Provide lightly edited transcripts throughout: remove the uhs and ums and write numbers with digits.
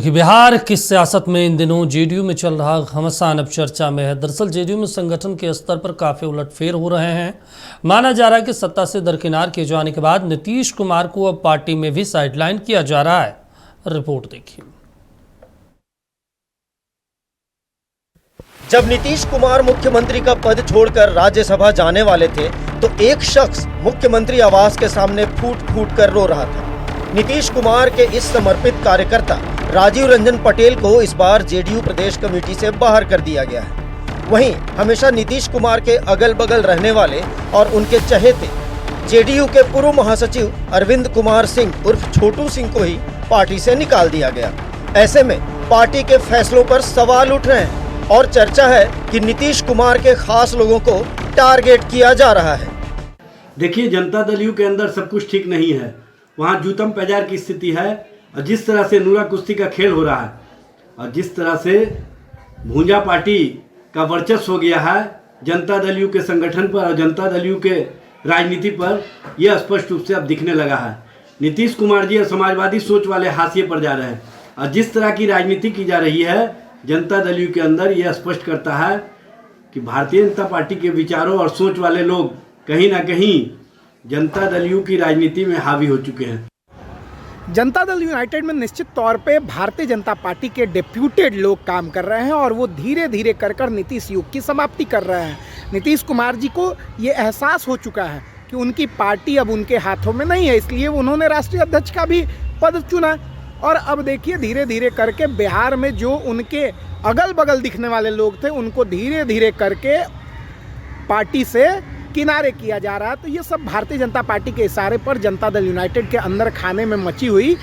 देखिए, बिहार की सियासत में इन दिनों जेडीयू में चल रहा घमासान अब चर्चा में है। दरअसल जेडीयू में संगठन के स्तर पर काफ़ी उलटफेर हो रहे हैं। माना जा रहा है कि सत्ता से दरकिनार किए जाने के बाद नीतीश कुमार को अब पार्टी में भी साइडलाइन किया जा रहा है। रिपोर्ट देखिए। जब नीतीश कुमार मुख्यमंत्री का पद छोड़कर राज्यसभा जाने वाले थे तो एक शख्स मुख्यमंत्री आवास के सामने फूट फूट कर रो रहा था। नीतीश कुमार के इस समर्पित कार्यकर्ता राजीव रंजन पटेल को इस बार जेडीयू प्रदेश कमेटी से बाहर कर दिया गया है। वहीं हमेशा नीतीश कुमार के अगल बगल रहने वाले और उनके चहेते जेडीयू के पूर्व महासचिव अरविंद कुमार सिंह उर्फ छोटू सिंह को ही पार्टी से निकाल दिया गया। ऐसे में पार्टी के फैसलों पर सवाल उठ रहे हैं और चर्चा है कि नीतीश कुमार के खास लोगों को टारगेट किया जा रहा है। देखिए, जनता दल यू के अंदर सब कुछ ठीक नहीं है। वहाँ जूतम पैजार की स्थिति है और जिस तरह से नूरा कुश्ती का खेल हो रहा है और जिस तरह से भूंजा पार्टी का वर्चस्व हो गया है जनता दल यू के संगठन पर और जनता दल यू के राजनीति पर, यह स्पष्ट रूप से अब दिखने लगा है। नीतीश कुमार जी और समाजवादी सोच वाले हाशिए पर जा रहे हैं और जिस तरह की राजनीति की जा रही है जनता दल यू के अंदर, यह स्पष्ट करता है कि भारतीय जनता पार्टी के विचारों और सोच वाले लोग कहीं ना कहीं जनता दल यू की राजनीति में हावी हो चुके हैं। जनता दल यूनाइटेड में निश्चित तौर पे भारतीय जनता पार्टी के डिप्यूटेड लोग काम कर रहे हैं और वो धीरे धीरे कर नीतीश युग की समाप्ति कर रहे हैं। नीतीश कुमार जी को ये एहसास हो चुका है कि उनकी पार्टी अब उनके हाथों में नहीं है, इसलिए उन्होंने राष्ट्रीय अध्यक्ष का भी पद चुना। और अब देखिए, धीरे धीरे करके बिहार में जो उनके अगल बगल दिखने वाले लोग थे उनको धीरे धीरे करके पार्टी से किनारे किया जा रहा है। तो ये सब भारतीय जनता पार्टी के इशारे पर जनता दल यूनाइटेड के अंदर खाने में मची हुई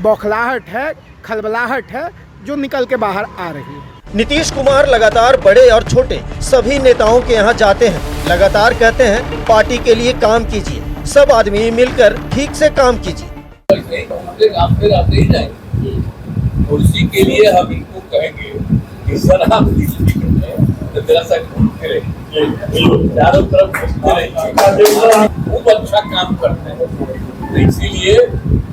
बौखलाहट है, खलबलाहट है, जो निकल के बाहर आ रही है। नीतीश कुमार लगातार बड़े और छोटे सभी नेताओं के यहाँ जाते हैं, लगातार कहते हैं पार्टी के लिए काम कीजिए, सब आदमी मिलकर ठीक से काम कीजिए। और इसी के लिए हम इनको कहेंगे कि सर आप तो मेरा सा चारों तरफ खूब अच्छा काम करते हैं। तो इसीलिए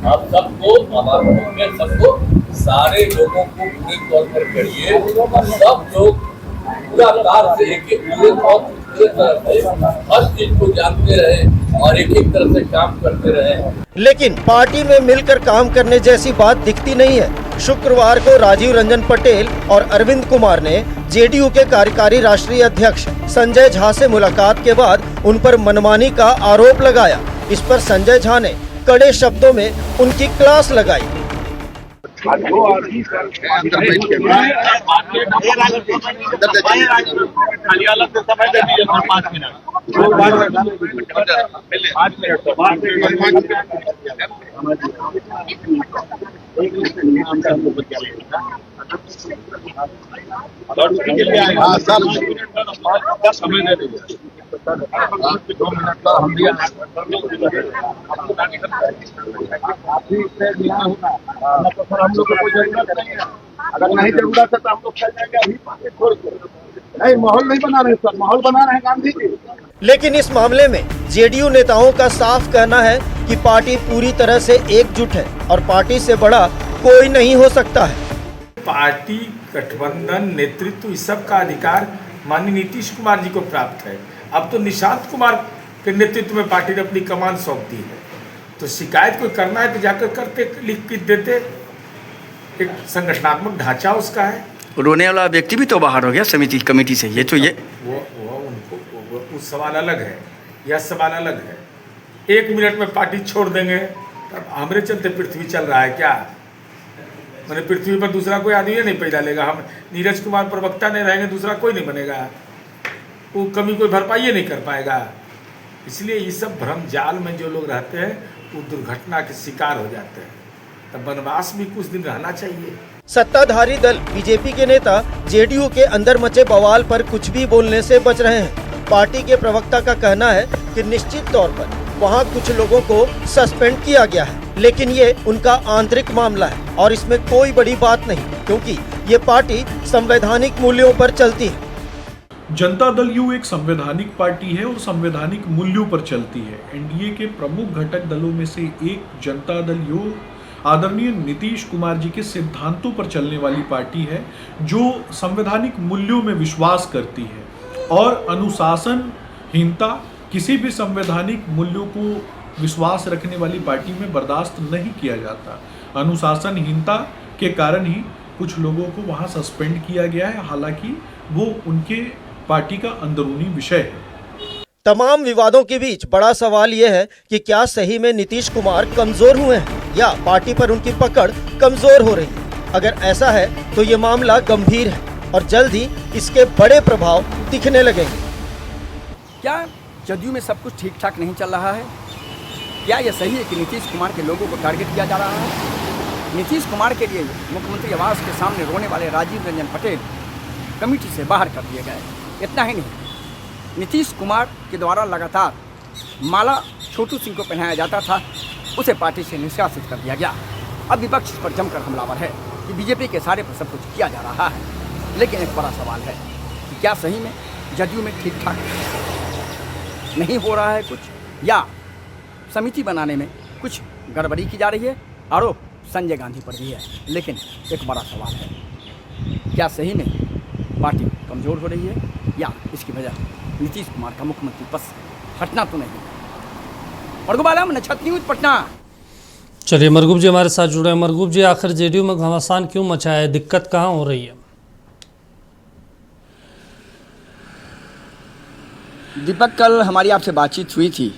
आप सबको, हमारे सबको, सारे लोगों को पूरे तौर पर करिए और सब लोग पूरा कार से पूरे तरह से हर चीज को जानते रहे और एक तरह से काम करते रहे। लेकिन पार्टी में मिलकर काम करने जैसी बात दिखती नहीं है। शुक्रवार को राजीव रंजन पटेल और अरविंद कुमार ने जेडीयू के कार्यकारी राष्ट्रीय अध्यक्ष संजय झा से मुलाकात के बाद उन पर मनमानी का आरोप लगाया। इस पर संजय झा ने कड़े शब्दों में उनकी क्लास लगाई। अगर नहीं जरूरत है तो हम लोग चल जाएंगे। अभी पार्टी छोड़ के नहीं, माहौल नहीं बना रहे सर, माहौल बना रहे हैं गांधी जी। लेकिन इस मामले में जेडीयू नेताओं का साफ कहना है कि पार्टी पूरी तरह से एकजुट है और पार्टी से बड़ा कोई नहीं हो सकता है। पार्टी गठबंधन नेतृत्व इस सब का अधिकार माननीय नीतीश कुमार जी को प्राप्त है। अब तो निशांत कुमार के नेतृत्व में पार्टी ने अपनी कमान सौंप दी है। तो शिकायत कोई करना है तो जाकर करते, लिख के देते। एक संगठनात्मक ढांचा उसका है। रोने वाला व्यक्ति भी तो बाहर हो गया समिति कमेटी से। ये तो ये वो उनको उस सवाल अलग है, यह सवाल अलग है। 1 मिनट में पार्टी छोड़ देंगे तब हमारे चलते पृथ्वी चल रहा है क्या? मैंने पृथ्वी पर दूसरा कोई आदमी नहीं पैदा लेगा। हम नीरज कुमार प्रवक्ता नहीं रहेंगे, दूसरा कोई नहीं बनेगा। वो कमी कोई भरपाई नहीं कर पाएगा। इसलिए ये सब भ्रम जाल में जो लोग रहते हैं वो दुर्घटना के शिकार हो जाते हैं। तब वनवास भी कुछ दिन रहना चाहिए। सत्ताधारी दल बीजेपी के नेता जेडीयू के अंदर मचे बवाल पर कुछ भी बोलने से बच रहे हैं। पार्टी के प्रवक्ता का कहना है कि निश्चित तौर पर वहां कुछ लोगों को सस्पेंड किया गया है, लेकिन ये उनका आंतरिक मामला है और इसमें कोई बड़ी बात नहीं, क्योंकि ये पार्टी संवैधानिक मूल्यों पर चलती है। जनता दल यू एक संवैधानिक पार्टी है और संवैधानिक मूल्यों पर चलती है। एनडीए के प्रमुख घटक दलों में से एक जनता दल यू आदरणीय नीतीश कुमार जी के सिद्धांतों पर चलने वाली पार्टी है, जो संवैधानिक मूल्यों में विश्वास करती है और अनुशासनहीनता, किसी भी संवैधानिक मूल्यों को विश्वास रखने वाली पार्टी में बर्दाश्त नहीं किया जाता। अनुशासनहीनता के कारण ही कुछ लोगों को वहां सस्पेंड किया गया है, हालांकि वो उनके पार्टी का अंदरूनी विषय है। तमाम विवादों के बीच बड़ा सवाल यह है कि क्या सही में नीतीश कुमार कमजोर हुए हैं या पार्टी पर उनकी पकड़ कमजोर हो रही है। अगर ऐसा है तो ये मामला गंभीर है और जल्द ही इसके बड़े प्रभाव दिखने लगेंगे। क्या जदयू में सब कुछ ठीक ठाक नहीं चल रहा है? क्या यह सही है कि नीतीश कुमार के लोगों को टारगेट किया जा रहा है? नीतीश कुमार के लिए मुख्यमंत्री आवास के सामने रोने वाले राजीव रंजन पटेल कमेटी से बाहर कर दिए गए। इतना ही नहीं, नीतीश कुमार के द्वारा लगातार माला छोटू सिंह को पहनाया जाता था, उसे पार्टी से निष्कासित कर दिया गया। अब विपक्ष पर जमकर हमलावर है कि बीजेपी के सारे पर सब कुछ किया जा रहा है। लेकिन एक बड़ा सवाल है कि क्या सही में जदयू में ठीक ठाक नहीं हो रहा है कुछ, या समिति बनाने में कुछ गड़बड़ी की जा रही है? आरोप संजय गांधी पर भी है। लेकिन एक बड़ा सवाल है, क्या सही में पार्टी कमज़ोर हो रही है या इसकी वजह नीतीश कुमार का मुख्यमंत्री पद से हटना तो नहीं? मरगूब नक्षत्र न्यूज़ पटना। चलिए मरगूब जी हमारे साथ जुड़े हैं। मरगूब जी, आखिर जेडीयू में घमासान क्यों मचा है, दिक्कत कहाँ हो रही है? दीपक, कल हमारी आपसे बातचीत हुई थी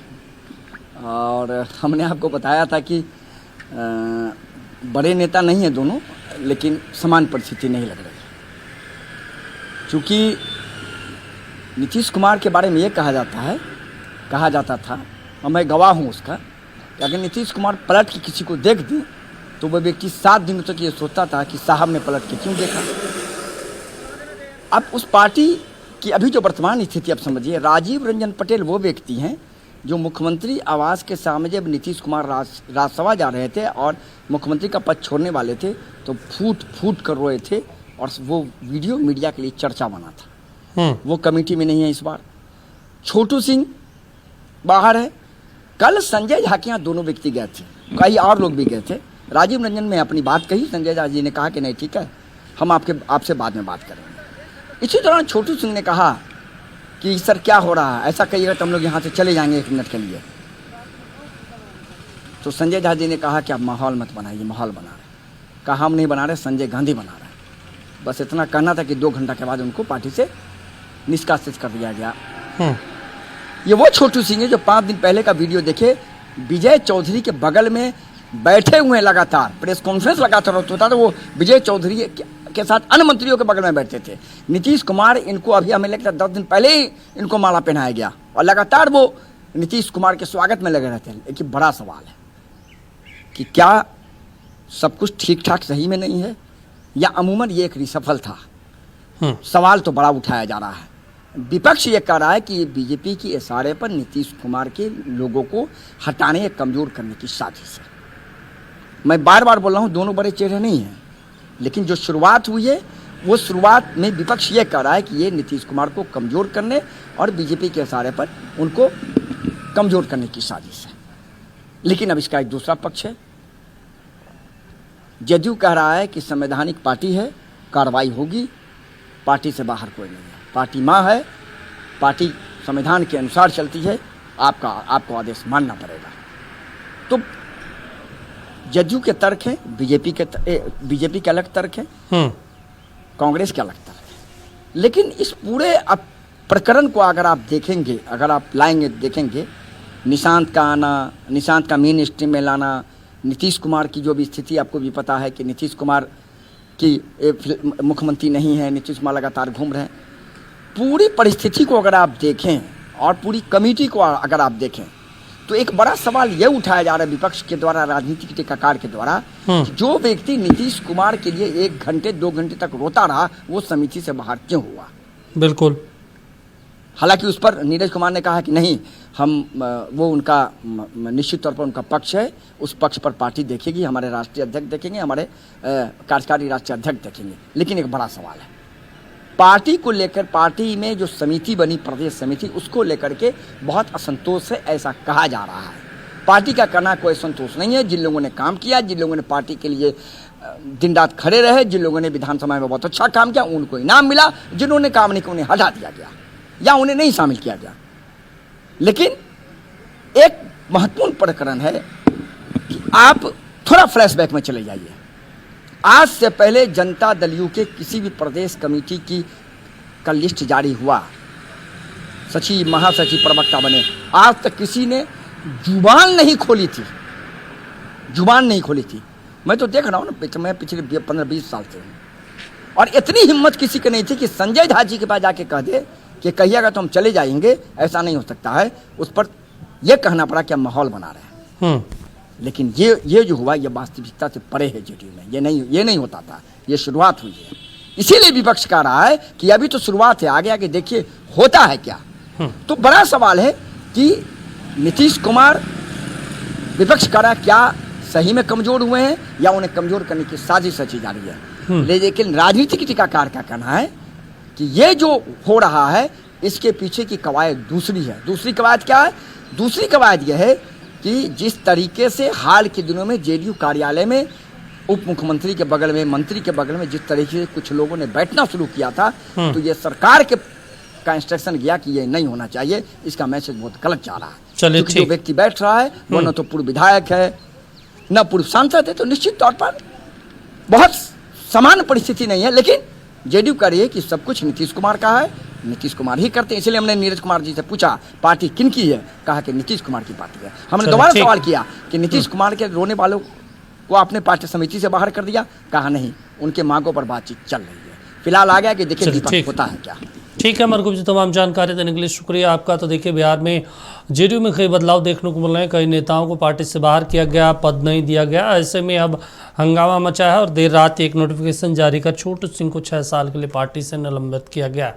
और हमने आपको बताया था कि बड़े नेता नहीं है दोनों, लेकिन समान परिस्थिति नहीं लग रही। चूँकि नीतीश कुमार के बारे में ये कहा जाता था और मैं गवाह हूँ उसका, कि अगर नीतीश कुमार पलट के किसी को देख दें तो वह व्यक्ति 7 दिनों तक ये सोचता था कि साहब ने पलट के क्यों देखा। अब उस पार्टी की अभी जो वर्तमान स्थिति आप समझिए, राजीव रंजन पटेल वो व्यक्ति हैं जो मुख्यमंत्री आवास के सामने जब नीतीश कुमार राज्यसभा जा रहे थे और मुख्यमंत्री का पद छोड़ने वाले थे तो फूट फूट कर रोए थे और वो वीडियो मीडिया के लिए चर्चा बना था। वो कमेटी में नहीं है इस बार। छोटू सिंह बाहर है। कल संजय झा के यहाँ दोनों व्यक्ति गए थे, कई और लोग भी गए थे। राजीव रंजन ने अपनी बात कही, संजय झा जी ने कहा कि नहीं ठीक है, हम आपसे बाद में बात करेंगे। इसी दौरान छोटू सिंह ने कहा कि सर क्या हो रहा है, ऐसा कहिएगा तो हम लोग यहाँ से चले जाएंगे 1 मिनट के लिए। तो संजय झा जी ने कहा कि आप माहौल मत बनाइए, माहौल बना रहे। कहा हम नहीं बना रहे, संजय गांधी बना रहे। बस इतना कहना था कि 2 घंटा के बाद उनको पार्टी से निष्कासित कर दिया गया। ये वो छोटू सिंह है जो 5 दिन पहले का वीडियो देखे, विजय चौधरी के बगल में बैठे हुए हैं, लगातार प्रेस कॉन्फ्रेंस लगातार होता था, तो वो विजय चौधरी के साथ अन्य मंत्रियों के बगल में बैठते थे। नीतीश कुमार इनको अभी हमें लगता है 10 दिन पहले ही इनको माला पहनाया गया और लगातार वो नीतीश कुमार के स्वागत में लगे रहते हैं। एक बड़ा सवाल है कि क्या सब कुछ ठीक ठाक सही में नहीं है या अमूमन ये एक रिसफल था? सवाल तो बड़ा उठाया जा रहा है। विपक्ष ये कह रहा है कि बीजेपी की इशारे पर नीतीश कुमार के लोगों को हटाने या कमजोर करने की साजिश है। मैं बार बार बोल रहा हूँ, दोनों बड़े चेहरे नहीं हैं, लेकिन जो शुरुआत हुई है वो शुरुआत में विपक्ष ये कह रहा है कि ये नीतीश कुमार को कमजोर करने और बीजेपी के इशारे पर उनको कमजोर करने की साजिश है। लेकिन अब इसका एक दूसरा पक्ष है। जदयू कह रहा है कि संवैधानिक पार्टी है, कार्रवाई होगी, पार्टी से बाहर कोई नहीं है, पार्टी माँ है, पार्टी संविधान के अनुसार चलती है, आपको आदेश मानना पड़ेगा। तो जदयू के तर्क हैं, बीजेपी के अलग तर्क हैं, कांग्रेस के अलग तर्क है। लेकिन इस पूरे प्रकरण को अगर आप देखेंगे, अगर आप लाएंगे देखेंगे, निशांत का मेन स्ट्रीम में लाना, नीतीश कुमार की जो भी स्थिति आपको भी पता है कि नीतीश कुमार की मुख्यमंत्री नहीं है, नीतीश कुमार लगातार घूम रहे हैं। पूरी परिस्थिति को अगर आप देखें और पूरी कमेटी को अगर आप देखें तो एक बड़ा सवाल ये उठाया जा रहा है विपक्ष के द्वारा, राजनीतिक टीकाकार के द्वारा, जो व्यक्ति नीतीश कुमार के लिए 1 घंटे 2 घंटे तक रोता रहा वो समिति से बाहर क्यों हुआ? बिल्कुल। हालांकि उस पर नीरज कुमार ने कहा कि नहीं, हम वो उनका निश्चित तौर पर उनका पक्ष है, उस पक्ष पर पार्टी देखेगी, हमारे राष्ट्रीय अध्यक्ष देखेंगे, हमारे कार्यकारी राष्ट्रीय अध्यक्ष देखेंगे। लेकिन एक बड़ा सवाल है, पार्टी को लेकर, पार्टी में जो समिति बनी, प्रदेश समिति, उसको लेकर के बहुत असंतोष है, ऐसा कहा जा रहा है। पार्टी का करना कोई संतोष नहीं है। जिन लोगों ने काम किया, जिन लोगों ने पार्टी के लिए दिन रात खड़े रहे, जिन लोगों ने विधानसभा में बहुत अच्छा काम किया, उनको इनाम मिला। जिन्होंने काम नहीं किया उन्हें हटा दिया गया या उन्हें नहीं शामिल किया गया। लेकिन एक महत्वपूर्ण प्रकरण है कि आप थोड़ा फ्लैशबैक में चले जाइए। आज से पहले जनता दल यू के किसी भी प्रदेश कमेटी का लिस्ट जारी हुआ, सचिव, महासचिव, प्रवक्ता बने, आज तक किसी ने जुबान नहीं खोली थी। जुबान नहीं खोली थी। मैं तो देख रहा हूँ ना, मैं पिछले 15-20 साल से हूँ, और इतनी हिम्मत किसी की नहीं थी कि संजय झा जी के पास जाके कह दे कि कहिएगा तो हम चले जाएंगे, ऐसा नहीं हो सकता है। उस पर यह कहना पड़ा कि हम माहौल बना रहे हैं। लेकिन ये जो हुआ ये वास्तविकता से परे है जेडीयू में। ये नहीं होता था, ये शुरुआत हुई है। इसीलिए विपक्ष कह रहा है कि अभी तो शुरुआत है, आगे आगे देखिए होता है क्या। तो बड़ा सवाल है कि नीतीश कुमार, विपक्ष कह रहा है क्या सही में कमजोर हुए हैं या उन्हें कमजोर करने की साजिश रची जा रही है। लेकिन राजनीतिक टीकाकार का कहना है कि ये जो हो रहा है इसके पीछे की कवायद दूसरी है। दूसरी कवायद क्या है? दूसरी कवायद यह है कि जिस तरीके से हाल के दिनों में जेडीयू कार्यालय में उप मुख्यमंत्री के बगल में, मंत्री के बगल में जिस तरीके से कुछ लोगों ने बैठना शुरू किया था, तो ये सरकार का इंस्ट्रक्शन गया कि ये नहीं होना चाहिए। इसका मैसेज बहुत गलत जा रहा है। चलिए, जो व्यक्ति बैठ रहा है वो न तो पूर्व विधायक है न पूर्व सांसद है, तो निश्चित तौर पर बहुत समान परिस्थिति नहीं है। लेकिन जेडीयू कह रही है कि सब कुछ नीतीश कुमार का है, नीतीश कुमार ही करते हैं। इसलिए हमने नीरज कुमार जी से पूछा पार्टी किन की है, कहा कि नीतीश कुमार की पार्टी है। हमने दोबारा सवाल किया कि नीतीश कुमार के रोने वालों को आपने पार्टी समिति से बाहर कर दिया, कहा नहीं, उनके मांगों पर बातचीत चल रही है। फिलहाल आ गया कि देखिए दीपक होता है क्या। ठीक है मरगूब जी, तमाम जानकारी देने के लिए शुक्रिया आपका। तो देखिए बिहार में जेडीयू में कई बदलाव देखने को मिल रहे हैं। कई नेताओं को पार्टी से बाहर किया गया, पद नहीं दिया गया। ऐसे में अब हंगामा मचा है और देर रात एक नोटिफिकेशन जारी कर छोटू सिंह को 6 साल के लिए पार्टी से निलंबित किया गया।